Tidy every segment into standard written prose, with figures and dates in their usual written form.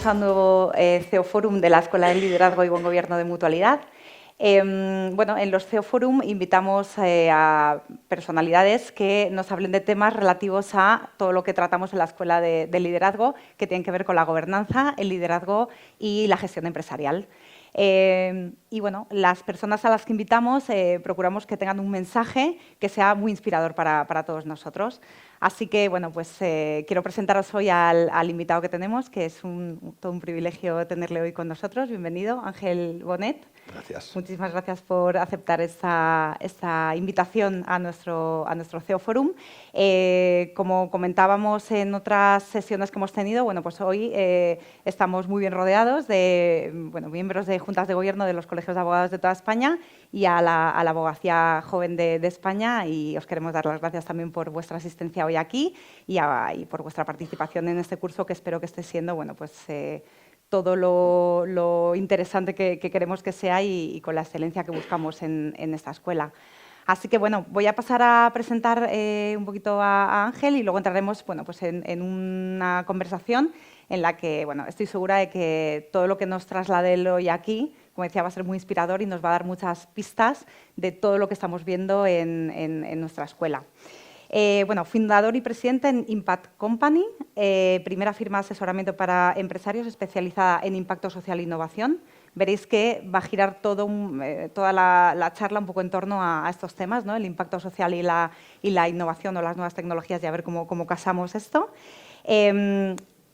bienvenidos a un nuevo CEO Forum de la Escuela de Liderazgo y Buen Gobierno de Mutualidad. Bueno, en los CEO Forum invitamos a personalidades que nos hablen de temas relativos a todo lo que tratamos en la Escuela de Liderazgo, que tienen que ver con la gobernanza, el liderazgo y la gestión empresarial. Y bueno, las personas a las que invitamos procuramos que tengan un mensaje que sea muy inspirador para todos nosotros. Así que, bueno, pues quiero presentaros hoy al invitado que tenemos, que es todo un privilegio tenerle hoy con nosotros. Bienvenido, Ángel Bonet. Gracias. Muchísimas gracias por aceptar esta invitación a nuestro CEO Forum. Como comentábamos en otras sesiones que hemos tenido, bueno, pues hoy estamos muy bien rodeados de miembros de juntas de gobierno de los colegios de abogados de toda España y a la abogacía joven de España, y os queremos dar las gracias también por vuestra asistencia hoy aquí y por vuestra participación en este curso, que espero que esté siendo, bueno, pues todo lo interesante que queremos que sea y con la excelencia que buscamos en esta escuela. Así que, bueno, voy a pasar a presentar un poquito a Ángel y luego entraremos, bueno, pues en una conversación en la que, bueno, estoy segura de que todo lo que nos traslade él hoy aquí, como decía, va a ser muy inspirador y nos va a dar muchas pistas de todo lo que estamos viendo en nuestra escuela. Bueno, fundador y presidente en Impact Company, primera firma de asesoramiento para empresarios especializada en impacto social e innovación. Veréis que va a girar toda la charla un poco en torno a estos temas, ¿no? El impacto social y la innovación o las nuevas tecnologías, y a ver cómo casamos esto.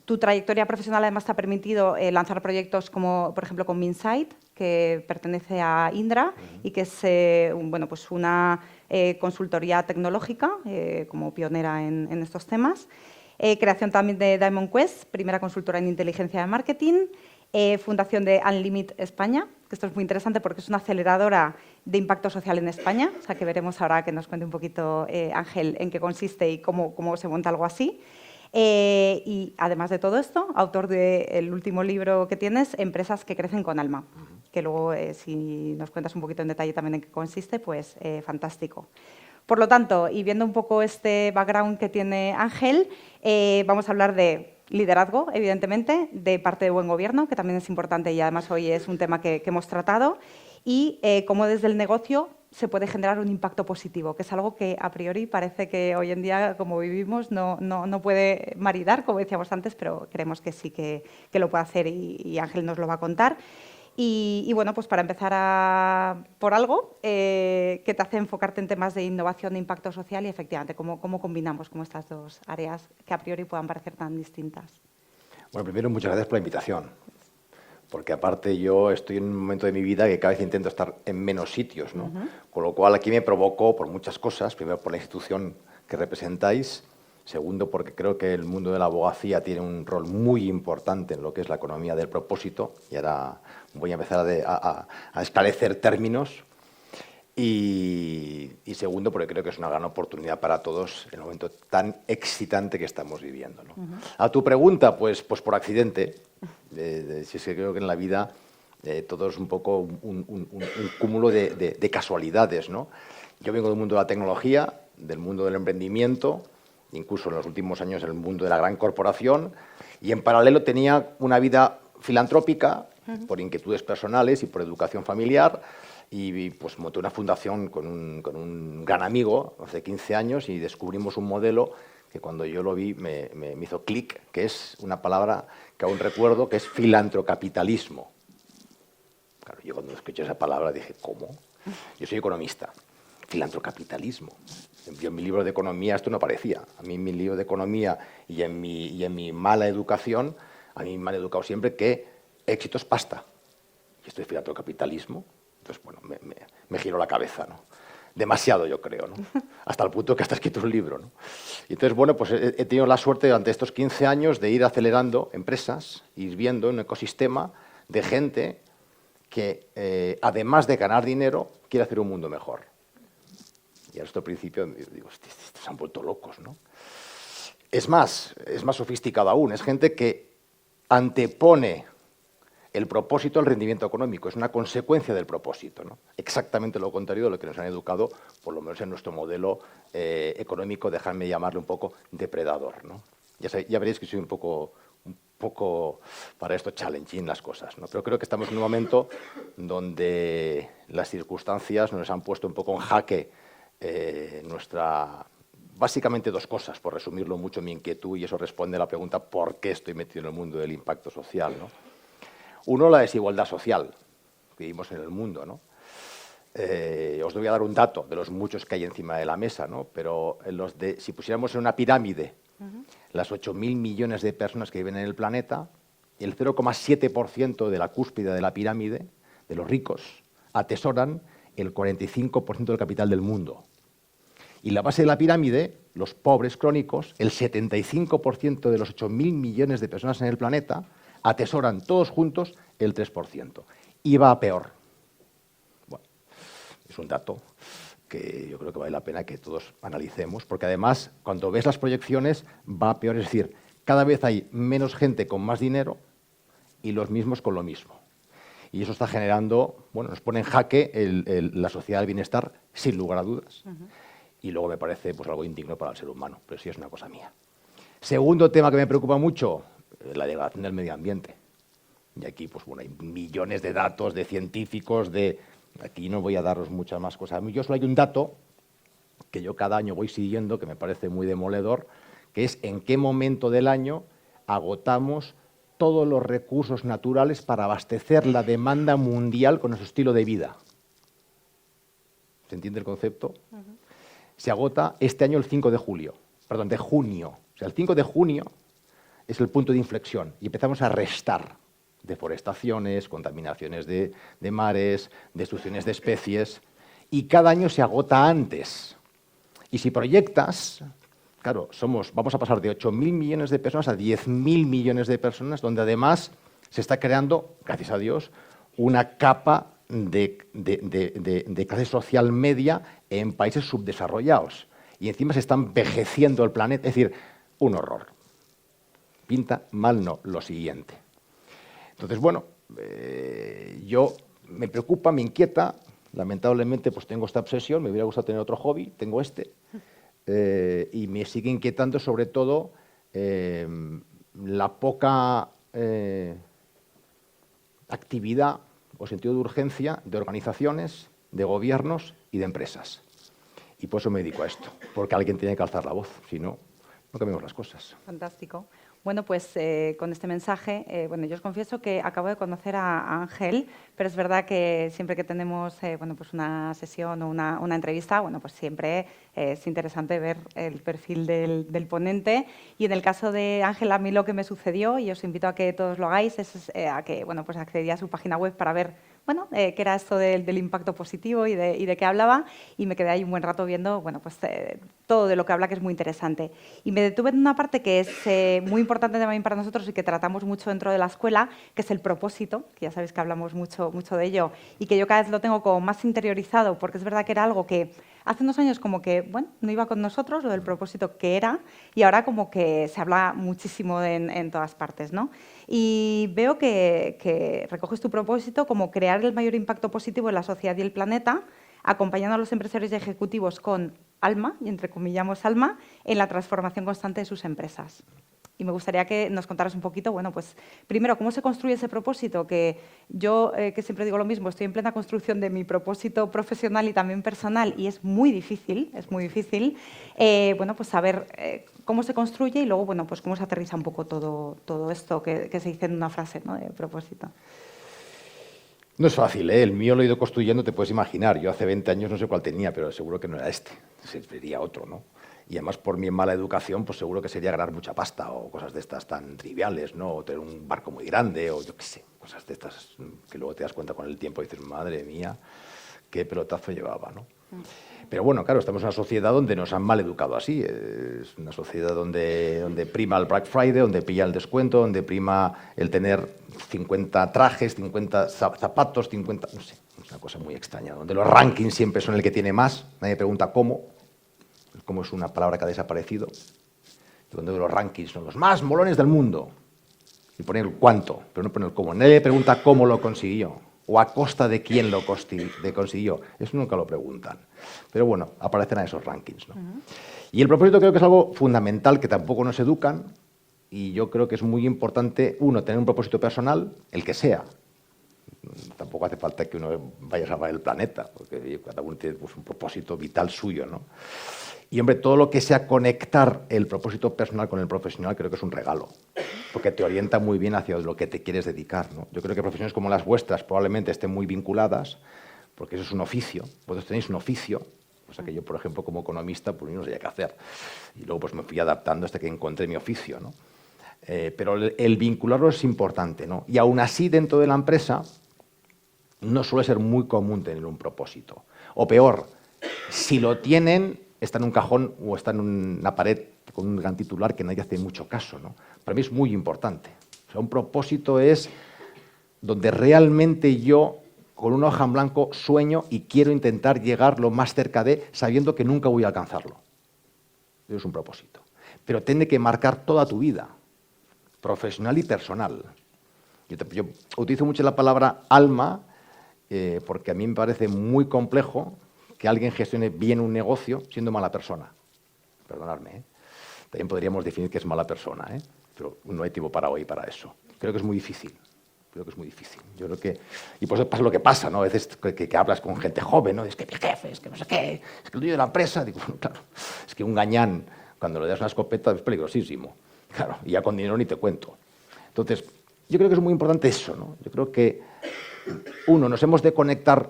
Tu trayectoria profesional además te ha permitido lanzar proyectos como, por ejemplo, con Minsight, que pertenece a Indra y que es bueno, pues una consultoría tecnológica como pionera en estos temas. Creación también de Diamond Quest, primera consultora en inteligencia de marketing. Fundación de Unlimit España, que esto es muy interesante porque es una aceleradora de impacto social en España, o sea que veremos ahora que nos cuente un poquito, Ángel, en qué consiste y cómo se monta algo así. Y además de todo esto, autor del último libro que tienes, Empresas que crecen con alma, que luego, si nos cuentas un poquito en detalle también en qué consiste, pues fantástico. Por lo tanto, y viendo un poco este background que tiene Ángel, vamos a hablar de liderazgo, evidentemente, de parte de buen gobierno, que también es importante y además hoy es un tema que hemos tratado, y cómo desde el negocio se puede generar un impacto positivo, que es algo que a priori parece que hoy en día, como vivimos, no puede maridar, como decíamos antes, pero creemos que sí que lo puede hacer y Ángel nos lo va a contar. Y bueno, pues para empezar por algo que te hace enfocarte en temas de innovación e impacto social y efectivamente cómo combinamos como estas dos áreas que a priori puedan parecer tan distintas. Bueno, primero, muchas gracias por la invitación, porque aparte yo estoy en un momento de mi vida que cada vez intento estar en menos sitios, ¿no? Con lo cual aquí me provocó por muchas cosas, primero por la institución que representáis, segundo porque creo que el mundo de la abogacía tiene un rol muy importante en lo que es la economía del propósito, y ahora voy a empezar a esclarecer términos, y segundo porque creo que es una gran oportunidad para todos en el momento tan excitante que estamos viviendo, ¿no? A tu pregunta, pues por accidente, si es que creo que en la vida todo es un poco un cúmulo de casualidades, ¿no? Yo vengo del mundo de la tecnología, del mundo del emprendimiento, incluso en los últimos años en el mundo de la gran corporación, y en paralelo tenía una vida filantrópica por inquietudes personales y por educación familiar, y pues monté una fundación con un gran amigo hace 15 años y descubrimos un modelo que cuando yo lo vi me hizo clic, que es una palabra que aún recuerdo, que es filantrocapitalismo. Claro, yo cuando escuché esa palabra dije, ¿cómo? Yo soy economista. Filantrocapitalismo. Yo en mi libro de economía esto no aparecía. A mí en mi libro de economía y en mi mala educación, a mí me han educado siempre que éxito es pasta. Y esto es filantrocapitalismo. Entonces, bueno, me giró la cabeza, ¿no? Demasiado, yo creo, ¿no? Hasta el punto que hasta he escrito un libro, ¿no? Y entonces, bueno, pues he tenido la suerte durante estos 15 años de ir acelerando empresas, ir viendo un ecosistema de gente que, además de ganar dinero, quiere hacer un mundo mejor. Y a nuestro principio digo, estos se han vuelto locos, ¿no? Es más sofisticado aún. Es gente que antepone el propósito al rendimiento económico, es una consecuencia del propósito, ¿no? Exactamente lo contrario de lo que nos han educado, por lo menos en nuestro modelo económico, dejadme llamarle un poco depredador, ¿no? Ya veréis que soy un poco para esto challenging las cosas, ¿no? Pero creo que estamos en un momento donde las circunstancias nos han puesto un poco en jaque básicamente dos cosas, por resumirlo mucho mi inquietud, y eso responde a la pregunta ¿por qué estoy metido en el mundo del impacto social, ¿no? Uno, la desigualdad social que vivimos en el mundo, ¿no? Os voy a dar un dato de los muchos que hay encima de la mesa, ¿no? Pero si pusiéramos en una pirámide las 8.000 millones de personas que viven en el planeta, el 0,7% de la cúspide de la pirámide, de los ricos, atesoran el 45% del capital del mundo. Y la base de la pirámide, los pobres crónicos, el 75% de los 8.000 millones de personas en el planeta, atesoran todos juntos el 3%. Y va a peor. Bueno, es un dato que yo creo que vale la pena que todos analicemos, porque además, cuando ves las proyecciones, va a peor. Es decir, cada vez hay menos gente con más dinero y los mismos con lo mismo. Y eso está generando, bueno, nos pone en jaque la sociedad del bienestar, sin lugar a dudas. Y luego me parece pues algo indigno para el ser humano, pero sí es una cosa mía. Segundo tema que me preocupa mucho, la degradación del medio ambiente. Y aquí pues bueno, hay millones de datos de científicos, aquí no voy a daros muchas más cosas. Yo solo hay un dato que yo cada año voy siguiendo, que me parece muy demoledor, que es en qué momento del año agotamos todos los recursos naturales para abastecer la demanda mundial con nuestro estilo de vida. ¿Se entiende el concepto? Se agota este año el 5 de junio. O sea, el 5 de junio es el punto de inflexión y empezamos a restar deforestaciones, contaminaciones de mares, destrucciones de especies, y cada año se agota antes. Y si proyectas, claro, vamos a pasar de 8.000 millones de personas a 10.000 millones de personas, donde además se está creando, gracias a Dios, una capa de clase social media en países subdesarrollados. Y encima se está envejeciendo el planeta. Es decir, un horror. Pinta mal, no, lo siguiente. Entonces, bueno, me preocupa, me inquieta. Lamentablemente, pues tengo esta obsesión. Me hubiera gustado tener otro hobby, tengo este. Y me sigue inquietando sobre todo la poca actividad o sentido de urgencia de organizaciones, de gobiernos y de empresas. Y por eso me dedico a esto, porque alguien tiene que alzar la voz, si no, no cambiamos las cosas. Fantástico. Bueno, pues con este mensaje, bueno, yo os confieso que acabo de conocer a Ángel, pero es verdad que siempre que tenemos bueno, pues una sesión o una entrevista, bueno, pues siempre es interesante ver el perfil del ponente. Y en el caso de Ángel, a mí lo que me sucedió, y os invito a que todos lo hagáis, es a que bueno, pues accedí a su página web para ver bueno, qué era esto del impacto positivo y de qué hablaba, y me quedé ahí un buen rato viendo bueno, pues, todo de lo que habla, que es muy interesante. Y me detuve en una parte que es muy importante también para nosotros y que tratamos mucho dentro de la escuela, que es el propósito, que ya sabéis que hablamos mucho de ello, y que yo cada vez lo tengo como más interiorizado, porque es verdad que era algo que hace unos años como que bueno, no iba con nosotros, lo del propósito que era, y ahora como que se habla muchísimo en todas partes, ¿no? Y veo que recoges tu propósito como crear el mayor impacto positivo en la sociedad y el planeta, acompañando a los empresarios y ejecutivos con alma, y entrecomillamos alma, en la transformación constante de sus empresas. Y me gustaría que nos contaras un poquito, bueno, pues primero, ¿cómo se construye ese propósito? Que yo, que siempre digo lo mismo, estoy en plena construcción de mi propósito profesional y también personal, y es muy difícil, bueno, pues saber cómo se construye y luego, bueno, pues cómo se aterriza un poco todo esto que se dice en una frase, ¿no?, de propósito. No es fácil, ¿eh? El mío lo he ido construyendo, te puedes imaginar. Yo hace 20 años no sé cuál tenía, pero seguro que no era este, sería otro, ¿no? Y además, por mi mala educación, pues seguro que sería ganar mucha pasta o cosas de estas tan triviales, ¿no? O tener un barco muy grande o yo qué sé, cosas de estas que luego te das cuenta con el tiempo y dices, madre mía, qué pelotazo llevaba, ¿no? Pero bueno, claro, estamos en una sociedad donde nos han mal educado así. Es una sociedad donde prima el Black Friday, donde pilla el descuento, donde prima el tener 50 trajes, 50 zapatos, 50... No sé, es una cosa muy extraña, donde los rankings siempre son el que tiene más. Nadie pregunta cómo. Cómo es una palabra que ha desaparecido. Donde los rankings son los más molones del mundo. Y pone el cuánto, pero no pone el cómo. Nadie pregunta cómo lo consiguió o a costa de quién lo consiguió. Eso nunca lo preguntan. Pero bueno, aparecen a esos rankings, ¿no? Y el propósito creo que es algo fundamental que tampoco nos educan y yo creo que es muy importante, uno, tener un propósito personal, el que sea. Tampoco hace falta que uno vaya a salvar el planeta, porque cada uno tiene pues, un propósito vital suyo, ¿no? Y, hombre, todo lo que sea conectar el propósito personal con el profesional creo que es un regalo, porque te orienta muy bien hacia lo que te quieres dedicar, ¿no? Yo creo que profesiones como las vuestras probablemente estén muy vinculadas, porque eso es un oficio, vosotros tenéis un oficio, o sea que yo, por ejemplo, como economista, pues no sabía qué hacer. Y luego pues me fui adaptando hasta que encontré mi oficio, ¿no? Pero el vincularlo es importante, ¿no? Y aún así, dentro de la empresa, no suele ser muy común tener un propósito. O peor, si lo tienen, está en un cajón o está en una pared con un gran titular que nadie hace mucho caso, ¿no? Para mí es muy importante. O sea, un propósito es donde realmente yo, con una hoja en blanco, sueño y quiero intentar llegar lo más cerca de, sabiendo que nunca voy a alcanzarlo. Eso es un propósito. Pero tiene que marcar toda tu vida, profesional y personal. Yo utilizo mucho la palabra alma, porque a mí me parece muy complejo que alguien gestione bien un negocio siendo mala persona. Perdonadme, ¿eh? También podríamos definir qué es mala persona, ¿eh? Pero no hay tiempo para hoy para eso. Creo que es muy difícil. Creo que es muy difícil. Yo creo que... Y pues pasa lo que pasa, ¿no? A veces que hablas con gente joven, ¿no? Es que mi jefe, es que no sé qué, es que el dueño de la empresa. Digo, bueno, claro, es que un gañán, cuando le das una escopeta, es peligrosísimo. Claro, y ya con dinero ni te cuento. Entonces, yo creo que es muy importante eso, ¿no? Yo creo que, uno, nos hemos de conectar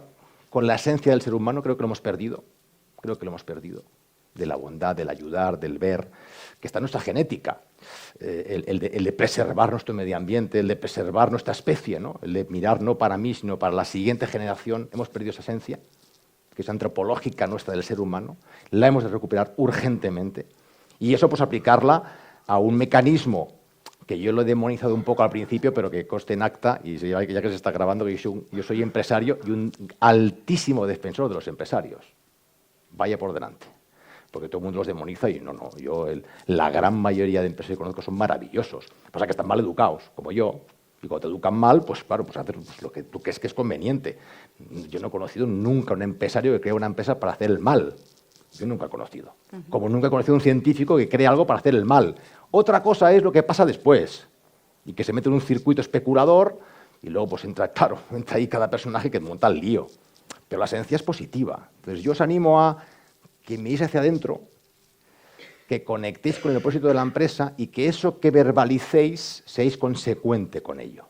con la esencia del ser humano, creo que lo hemos perdido. Creo que lo hemos perdido. De la bondad, del ayudar, del ver, que está en nuestra genética. El de preservar nuestro medio ambiente, el de preservar nuestra especie, ¿no? El de mirar no para mí, sino para la siguiente generación. Hemos perdido esa esencia, que es antropológica nuestra del ser humano. La hemos de recuperar urgentemente. Y eso, pues, aplicarla a un mecanismo que yo lo he demonizado un poco al principio, pero que conste en acta, y ya que se está grabando, que yo soy empresario y un altísimo defensor de los empresarios. Vaya por delante. Porque todo el mundo los demoniza y no, la gran mayoría de empresarios que conozco son maravillosos. Pasa que están mal educados, como yo, y cuando te educan mal, pues claro, pues hacer lo que tú crees que es conveniente. Yo no he conocido nunca un empresario que crea una empresa para hacer el mal. Yo nunca he conocido. Como nunca he conocido un científico que crea algo para hacer el mal. Otra cosa es lo que pasa después, y que se mete en un circuito especulador y luego pues entra ahí cada personaje que monta el lío. Pero la esencia es positiva. Entonces yo os animo a que miréis hacia adentro, que conectéis con el propósito de la empresa y que eso que verbalicéis seáis consecuente con ello.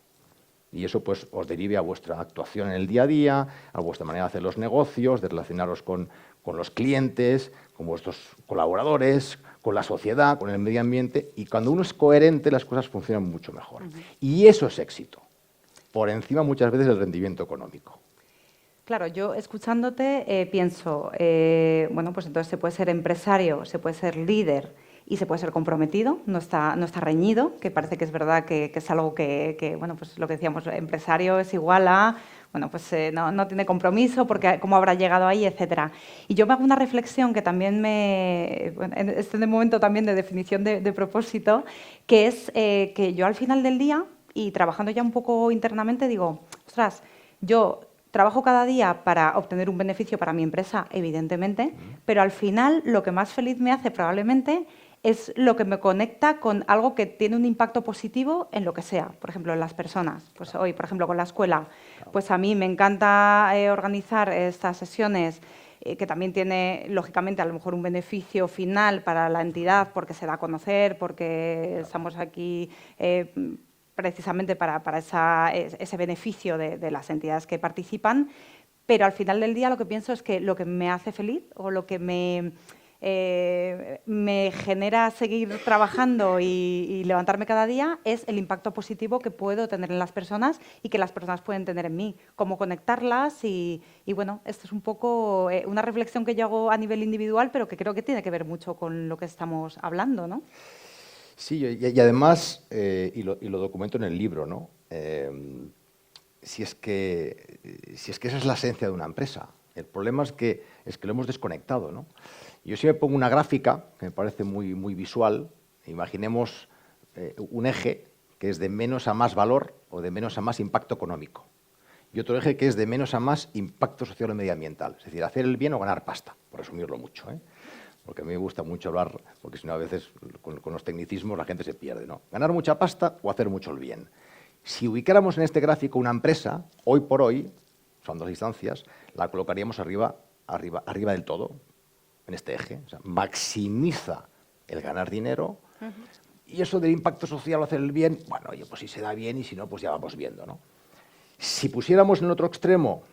Y eso pues os derive a vuestra actuación en el día a día, a vuestra manera de hacer los negocios, de relacionaros con los clientes, con vuestros colaboradores, con la sociedad, con el medio ambiente. Y cuando uno es coherente, las cosas funcionan mucho mejor. Y eso es éxito, por encima muchas veces del rendimiento económico. Claro, yo escuchándote pienso, bueno, pues entonces se puede ser empresario, se puede ser líder y se puede ser comprometido, no está reñido, que parece que es verdad que es algo que, bueno, pues lo que decíamos, empresario es igual a, bueno, pues no tiene compromiso porque cómo habrá llegado ahí, etcétera. Y yo me hago una reflexión que también en el momento también de definición de propósito, que es que yo al final del día, y trabajando ya un poco internamente, digo, ostras, yo trabajo cada día para obtener un beneficio para mi empresa, evidentemente, pero al final lo que más feliz me hace probablemente es lo que me conecta con algo que tiene un impacto positivo en lo que sea, por ejemplo, en las personas. Pues hoy, por ejemplo, con la escuela, pues a mí me encanta organizar estas sesiones que también tiene, lógicamente, a lo mejor un beneficio final para la entidad porque se da a conocer, porque estamos aquí precisamente para ese beneficio de las entidades que participan, pero al final del día lo que pienso es que lo que me hace feliz o lo que me genera seguir trabajando y levantarme cada día es el impacto positivo que puedo tener en las personas y que las personas pueden tener en mí, cómo conectarlas y bueno, esto es un poco una reflexión que yo hago a nivel individual, pero que creo que tiene que ver mucho con lo que estamos hablando, ¿no? Sí, y además, y lo documento en el libro, ¿no? Si es que esa es la esencia de una empresa. El problema es que lo hemos desconectado, ¿no? Yo siempre pongo una gráfica que me parece muy, muy visual. Imaginemos un eje que es de menos a más valor o de menos a más impacto económico. Y otro eje que es de menos a más impacto social o medioambiental. Es decir, hacer el bien o ganar pasta, por resumirlo mucho, ¿eh? porque a mí me gusta mucho hablar, porque si no a veces con los tecnicismos la gente se pierde, ¿no? Ganar mucha pasta o hacer mucho el bien. Si ubicáramos en este gráfico una empresa, hoy por hoy, son dos instancias, la colocaríamos arriba del todo, en este eje. O sea, maximiza el ganar dinero y eso del impacto social o hacer el bien, bueno, oye, pues si se da bien y si no, pues ya vamos viendo, ¿no? Si pusiéramos en el otro extremo,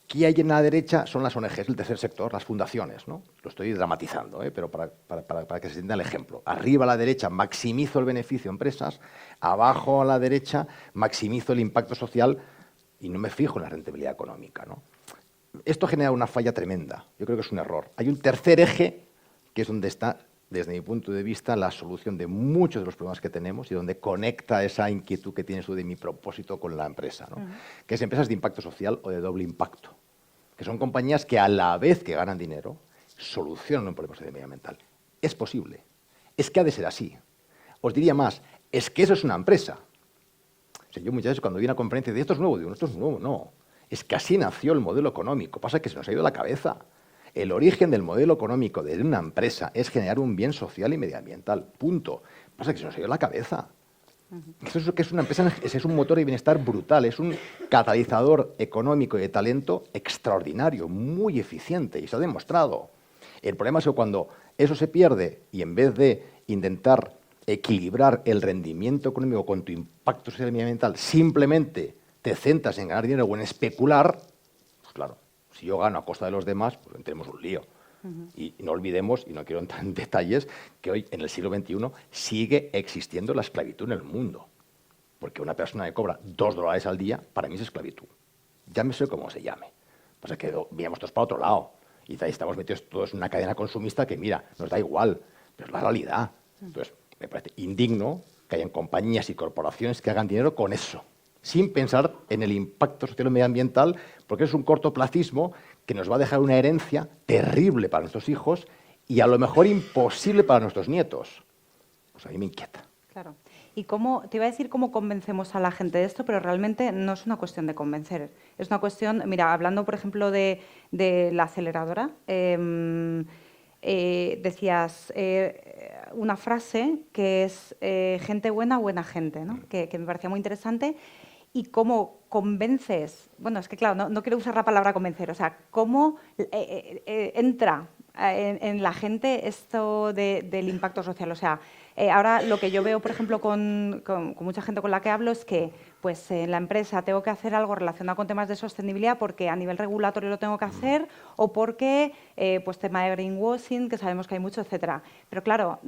¿qué hay en la derecha? Son las ONGs, el tercer sector, las fundaciones, ¿no? Lo estoy dramatizando, pero para que se entienda el ejemplo. Arriba a la derecha maximizo el beneficio a empresas, abajo a la derecha maximizo el impacto social y no me fijo en la rentabilidad económica, ¿no? Esto genera una falla tremenda. Yo creo que es un error. Hay un tercer eje que es donde está, desde mi punto de vista, la solución de muchos de los problemas que tenemos y donde conecta esa inquietud que tienes tú de mi propósito con la empresa, ¿no? Que es empresas de impacto social o de doble impacto, que son compañías que a la vez que ganan dinero, solucionan un problema medioambiental. Es posible. Es que ha de ser así. Os diría más, es que eso es una empresa. O sea, yo muchas veces cuando voy a una conferencia de esto es nuevo, digo, no, esto es nuevo, no. Es que así nació el modelo económico. Pasa que se nos ha ido la cabeza. El origen del modelo económico de una empresa es generar un bien social y medioambiental. Punto. Pasa que se nos ha ido la cabeza. Eso que es una empresa, es un motor de bienestar brutal, es un catalizador económico y de talento extraordinario, muy eficiente, y se ha demostrado. El problema es que cuando eso se pierde y en vez de intentar equilibrar el rendimiento económico con tu impacto social y medioambiental, simplemente te centras en ganar dinero o en especular, pues claro, si yo gano a costa de los demás, pues tenemos un lío. Y no olvidemos, y no quiero entrar en detalles, que hoy, en el siglo XXI, sigue existiendo la esclavitud en el mundo. Porque una persona que cobra $2 al día, para mí es esclavitud. Llámese como se llame. Pasa que miramos todos para otro lado. Y ahí estamos metidos todos en una cadena consumista que, mira, nos da igual, pero es la realidad. Entonces, me parece indigno que hayan compañías y corporaciones que hagan dinero con eso, sin pensar en el impacto social y medioambiental, porque es un cortoplacismo que nos va a dejar una herencia terrible para nuestros hijos y a lo mejor imposible para nuestros nietos. Pues a mí me inquieta. Claro. Y te iba a decir cómo convencemos a la gente de esto, pero realmente no es una cuestión de convencer. Es una cuestión, mira, hablando, por ejemplo, de la aceleradora, decías una frase que es gente buena, buena gente, ¿no? Que me parecía muy interesante. Y cómo convences, bueno, es que claro, no quiero usar la palabra convencer, o sea, cómo entra en la gente esto del impacto social. O sea, ahora lo que yo veo, por ejemplo, con mucha gente con la que hablo es que pues en la empresa tengo que hacer algo relacionado con temas de sostenibilidad porque a nivel regulatorio lo tengo que hacer o porque pues tema de greenwashing, que sabemos que hay mucho, etcétera. Pero claro,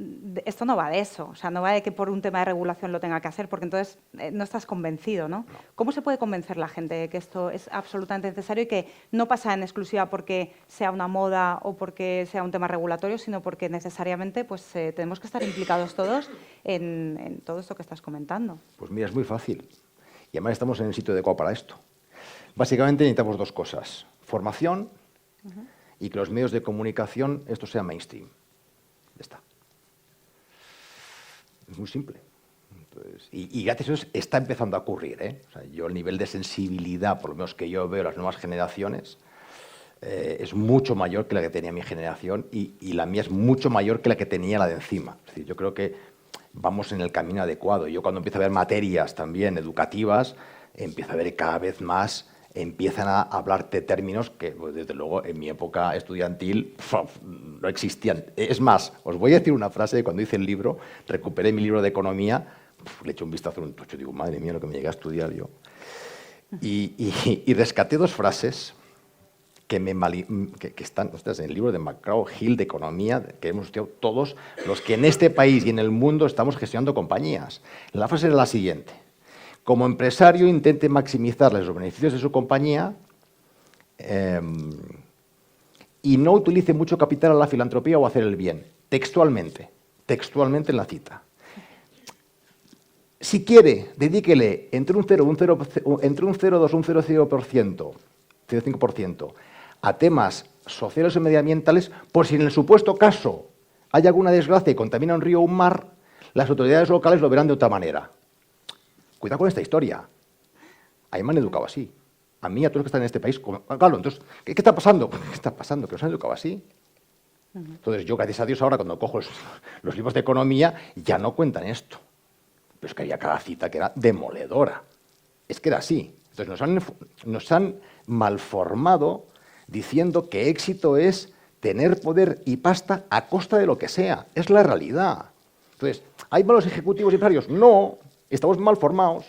esto no va de eso, o sea, no va de que por un tema de regulación lo tenga que hacer porque entonces no estás convencido, ¿no? ¿Cómo se puede convencer la gente de que esto es absolutamente necesario y que no pasa en exclusiva porque sea una moda o porque sea un tema regulatorio, sino porque necesariamente pues tenemos que estar implicados todos en todo esto que estás comentando? Pues mira, es muy fácil. Y además estamos en el sitio adecuado para esto. Básicamente necesitamos dos cosas. Formación y que los medios de comunicación esto sea mainstream. Ya está. Es muy simple. Entonces, y gracias a eso está empezando a ocurrir, ¿eh? O sea, yo el nivel de sensibilidad, por lo menos que yo veo en las nuevas generaciones, es mucho mayor que la que tenía mi generación y la mía es mucho mayor que la que tenía la de encima. Es decir, yo creo que vamos en el camino adecuado. Yo cuando empiezo a ver materias también educativas, empiezo a ver cada vez más, empiezan a hablar de términos que, pues, desde luego, en mi época estudiantil no existían. Es más, os voy a decir una frase de cuando hice el libro, recuperé mi libro de economía, le eché un vistazo en un tocho y digo, madre mía, lo que me llegué a estudiar yo. Y rescaté dos frases que están en el libro de McGraw-Hill de Economía, que hemos estudiado todos los que en este país y en el mundo estamos gestionando compañías. La frase era la siguiente: como empresario intente maximizar los beneficios de su compañía y no utilice mucho capital a la filantropía o a hacer el bien. Textualmente en la cita. Si quiere, dedíquele entre un 0,2 o un 0,5% a temas sociales o medioambientales, por si en el supuesto caso hay alguna desgracia y contamina un río o un mar, las autoridades locales lo verán de otra manera. Cuidado con esta historia. A mí me han educado así. A mí, a todos los que están en este país, claro, entonces, ¿qué está pasando? ¿Qué está pasando? ¿Que nos han educado así? Entonces, yo, gracias a Dios, ahora cuando cojo los libros de economía, ya no cuentan esto. Pero es que había cada cita que era demoledora. Es que era así. Entonces, nos han malformado diciendo que éxito es tener poder y pasta a costa de lo que sea. Es la realidad. Entonces, ¿hay malos ejecutivos y empresarios? No, estamos mal formados.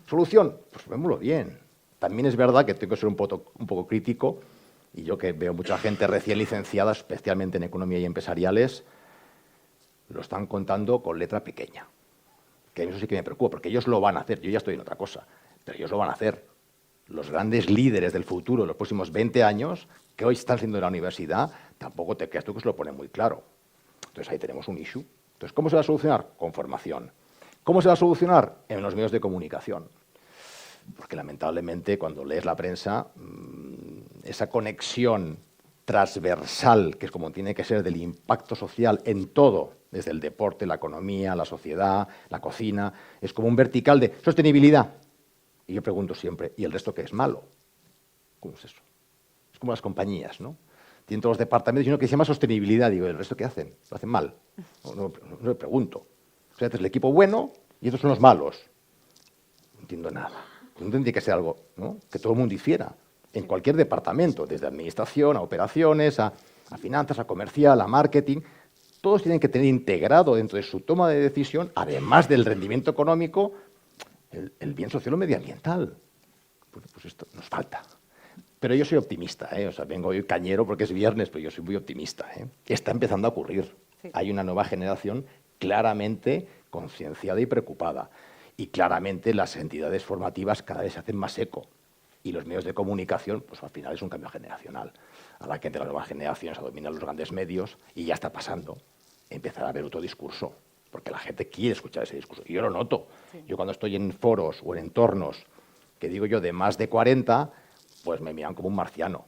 ¿Solución? Pues vémoslo bien. También es verdad que tengo que ser un poco crítico, y yo que veo mucha gente recién licenciada, especialmente en economía y empresariales, lo están contando con letra pequeña. Que eso sí que me preocupa, porque ellos lo van a hacer. Yo ya estoy en otra cosa, pero ellos lo van a hacer. Los grandes líderes del futuro, los próximos 20 años, que hoy están siendo de la universidad, tampoco te creas tú que se lo ponen muy claro. Entonces ahí tenemos un issue. Entonces, ¿cómo se va a solucionar? Con formación. ¿Cómo se va a solucionar? En los medios de comunicación. Porque lamentablemente cuando lees la prensa, esa conexión transversal, que es como tiene que ser, del impacto social en todo, desde el deporte, la economía, la sociedad, la cocina, es como un vertical de sostenibilidad. Y yo pregunto siempre, ¿y el resto qué es malo? ¿Cómo es eso? Es como las compañías, ¿no? Tienen todos los departamentos y uno que se llama sostenibilidad. Digo, ¿el resto qué hacen? ¿Lo hacen mal? No me pregunto. O sea, este es el equipo bueno y estos son los malos. No entiendo nada. No tendría que ser algo, ¿no?, que todo el mundo hiciera, en cualquier departamento, desde administración a operaciones, a finanzas, a comercial, a marketing. Todos tienen que tener integrado dentro de su toma de decisión, además del rendimiento económico, el bien social o medioambiental. Pues esto nos falta. Pero yo soy optimista, ¿eh? O sea, vengo hoy cañero porque es viernes, pero yo soy muy optimista, ¿eh? Está empezando a ocurrir. Sí. Hay una nueva generación claramente concienciada y preocupada. Y claramente las entidades formativas cada vez se hacen más eco. Y los medios de comunicación, pues al final es un cambio generacional. A la que entre las nuevas generaciones a dominar los grandes medios, y ya está pasando, empezar a haber otro discurso. Porque la gente quiere escuchar ese discurso. Y yo lo noto. Sí. Yo cuando estoy en foros o en entornos, que digo yo, de más de 40, pues me miran como un marciano.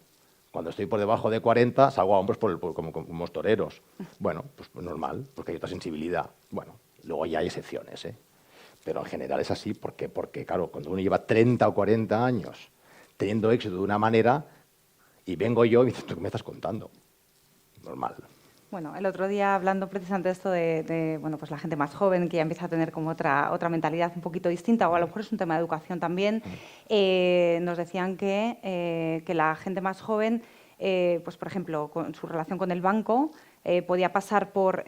Cuando estoy por debajo de 40, salgo a hombros como los toreros. Bueno, pues normal, porque hay otra sensibilidad. Bueno, luego ya hay excepciones, ¿eh? Pero en general es así porque, claro, cuando uno lleva 30 o 40 años teniendo éxito de una manera, y vengo yo y me dices, ¿tú qué me estás contando? Normal. Bueno, el otro día, hablando precisamente de esto de bueno, pues la gente más joven, que ya empieza a tener como otra mentalidad un poquito distinta, o a lo mejor es un tema de educación también, nos decían que la gente más joven, pues por ejemplo, con su relación con el banco, podía pasar por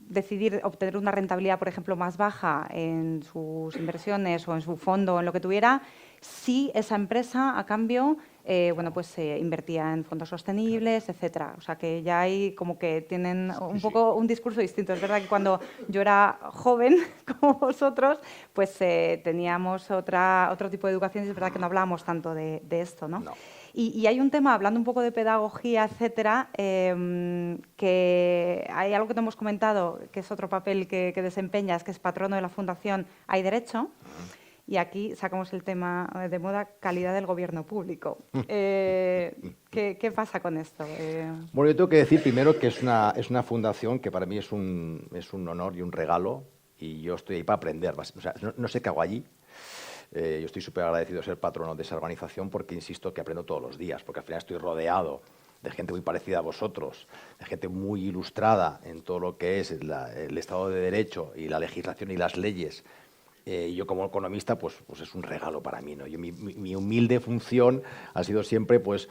decidir obtener una rentabilidad, por ejemplo, más baja en sus inversiones o en su fondo o en lo que tuviera, si esa empresa, a cambio, bueno, pues invertía en fondos sostenibles, etcétera. O sea, que ya hay como que tienen un poco un discurso distinto. Es verdad que cuando yo era joven, como vosotros, pues teníamos otro tipo de educación, y es verdad que no hablábamos tanto de esto, ¿no? Y hay un tema, hablando un poco de pedagogía, etcétera, que hay algo que te hemos comentado, que es otro papel que desempeñas, que es patrono de la Fundación Hay Derecho. Y aquí sacamos el tema de moda, calidad del gobierno público. ¿Qué pasa con esto? Bueno, yo tengo que decir primero que es una fundación que para mí es un honor y un regalo, y yo estoy ahí para aprender. O sea, no sé qué hago allí. Yo estoy súper agradecido de ser patrono de esa organización porque insisto que aprendo todos los días, porque al final estoy rodeado de gente muy parecida a vosotros, de gente muy ilustrada en todo lo que es el Estado de Derecho y la legislación y las leyes. Yo como economista, pues es un regalo para mí, ¿no? Mi humilde función ha sido siempre, pues,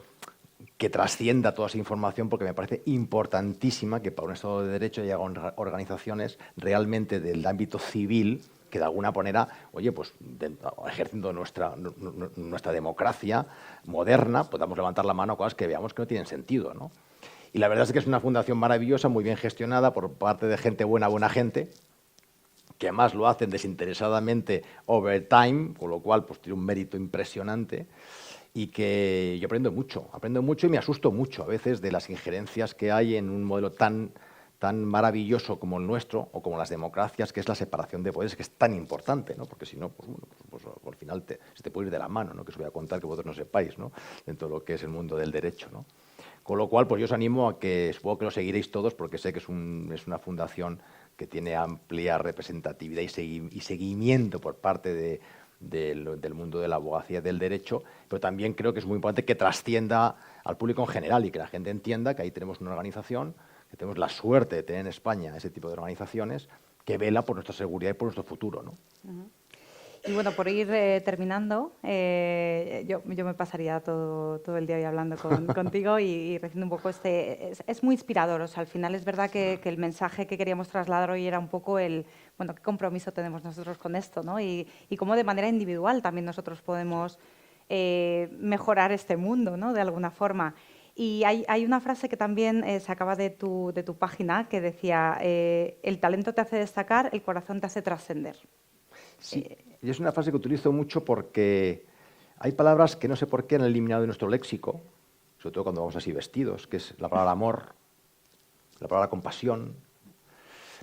que trascienda toda esa información, porque me parece importantísima que para un Estado de Derecho haya organizaciones realmente del ámbito civil que de alguna manera, oye, pues ejerciendo nuestra democracia moderna, podamos levantar la mano a cosas que veamos que no tienen sentido, ¿no? Y la verdad es que es una fundación maravillosa, muy bien gestionada por parte de gente buena gente, que además lo hacen desinteresadamente overtime, con lo cual pues tiene un mérito impresionante, y que yo aprendo mucho y me asusto mucho a veces de las injerencias que hay en un modelo tan maravilloso como el nuestro, o como las democracias, que es la separación de poderes, que es tan importante, ¿no? Porque si no, pues al final se te puede ir de la mano, ¿no? Que os voy a contar que vosotros no sepáis, ¿no? Dentro de lo que es el mundo del derecho, ¿no? Con lo cual, pues yo os animo a que, supongo que lo seguiréis todos, porque sé que es una fundación que tiene amplia representatividad y seguimiento por parte del mundo de la abogacía y del derecho, pero también creo que es muy importante que trascienda al público en general y que la gente entienda que ahí tenemos una organización, que tenemos la suerte de tener en España ese tipo de organizaciones que vela por nuestra seguridad y por nuestro futuro, ¿no? Y bueno, por ir terminando, yo me pasaría todo el día hoy hablando contigo y recibiendo un poco es muy inspirador. O sea, al final es verdad que el mensaje que queríamos trasladar hoy era un poco bueno, qué compromiso tenemos nosotros con esto, ¿no? Y cómo de manera individual también nosotros podemos mejorar este mundo, ¿no? De alguna forma. Y hay una frase que también sacaba de tu página que decía, el talento te hace destacar, el corazón te hace trascender. Sí, y es una frase que utilizo mucho porque hay palabras que no sé por qué han eliminado de nuestro léxico, sobre todo cuando vamos así vestidos, que es la palabra amor, la palabra compasión,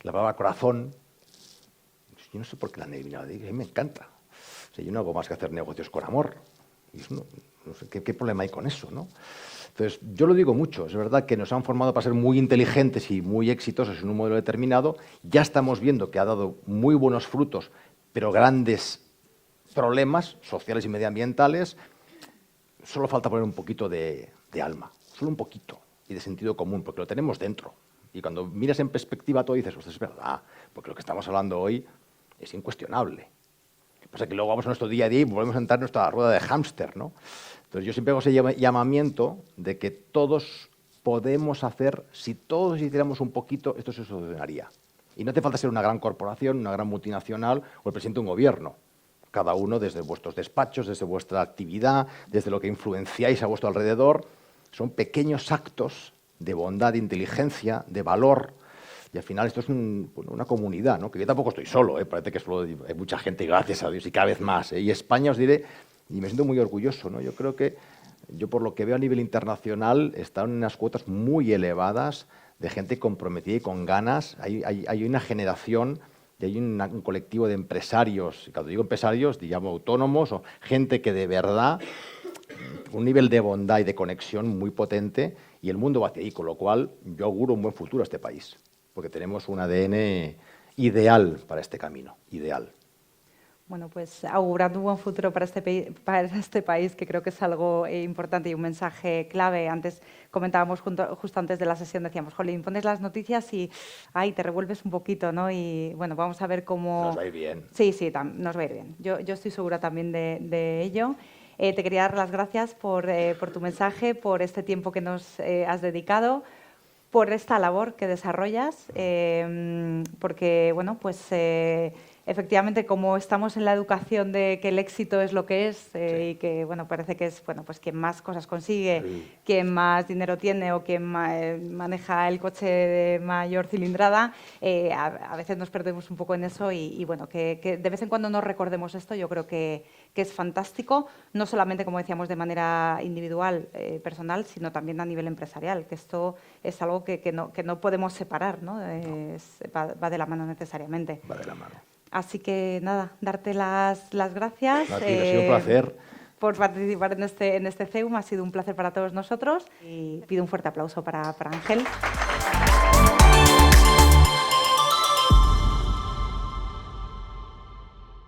la palabra corazón. Yo no sé por qué la han eliminado, a mí me encanta. O sea, yo no hago más que hacer negocios con amor. Y eso no sé ¿qué problema hay con eso, ¿no? Entonces, yo lo digo mucho, es verdad que nos han formado para ser muy inteligentes y muy exitosos en un modelo determinado, ya estamos viendo que ha dado muy buenos frutos, pero grandes problemas sociales y medioambientales, solo falta poner un poquito de alma, solo un poquito, y de sentido común, porque lo tenemos dentro. Y cuando miras en perspectiva todo dices, es verdad, porque lo que estamos hablando hoy es incuestionable. O sea, que luego vamos a nuestro día a día y volvemos a entrar en nuestra rueda de hámster, ¿no? Entonces yo siempre hago ese llamamiento de que todos podemos hacer, si todos hiciéramos un poquito, esto se solucionaría. Y no hace falta ser una gran corporación, una gran multinacional o el presidente de un gobierno. Cada uno desde vuestros despachos, desde vuestra actividad, desde lo que influenciáis a vuestro alrededor, son pequeños actos de bondad, de inteligencia, de valor. Y al final esto es una comunidad, ¿no? Que yo tampoco estoy solo, parece que solo hay mucha gente, gracias a Dios, y cada vez más. Y España, os diré, y me siento muy orgulloso, ¿no? Yo creo que, por lo que veo a nivel internacional, están en unas cuotas muy elevadas de gente comprometida y con ganas. Hay una generación y hay un colectivo de empresarios, y cuando digo empresarios, digamos autónomos, o gente que de verdad, un nivel de bondad y de conexión muy potente, y el mundo va hacia ahí, con lo cual yo auguro un buen futuro a este país, porque tenemos un ADN ideal para este camino, ideal. Bueno, pues augurando un buen futuro para este país, que creo que es algo importante y un mensaje clave. Antes comentábamos justo antes de la sesión, decíamos, jolín, pones las noticias y te revuelves un poquito, ¿no? Y bueno, vamos a ver cómo... Nos va a ir bien. Sí, nos va a ir bien. Yo estoy segura también de ello. Te quería dar las gracias por tu mensaje, por este tiempo que nos has dedicado, por esta labor que desarrollas, porque, bueno, pues... efectivamente, como estamos en la educación de que el éxito es lo que es Sí. y que bueno, parece que es bueno, pues quien más cosas consigue, Sí. quien más dinero tiene o quien maneja el coche de mayor cilindrada, a veces nos perdemos un poco en eso y bueno, que de vez en cuando nos recordemos esto, yo creo que es fantástico, no solamente, como decíamos, de manera individual, personal, sino también a nivel empresarial, que esto es algo que no podemos separar, ¿no? Va de la mano necesariamente. Va de la mano. Así que nada, darte las gracias. Ha sido un placer. Por participar en este CEUM, ha sido un placer para todos nosotros y pido un fuerte aplauso para Ángel.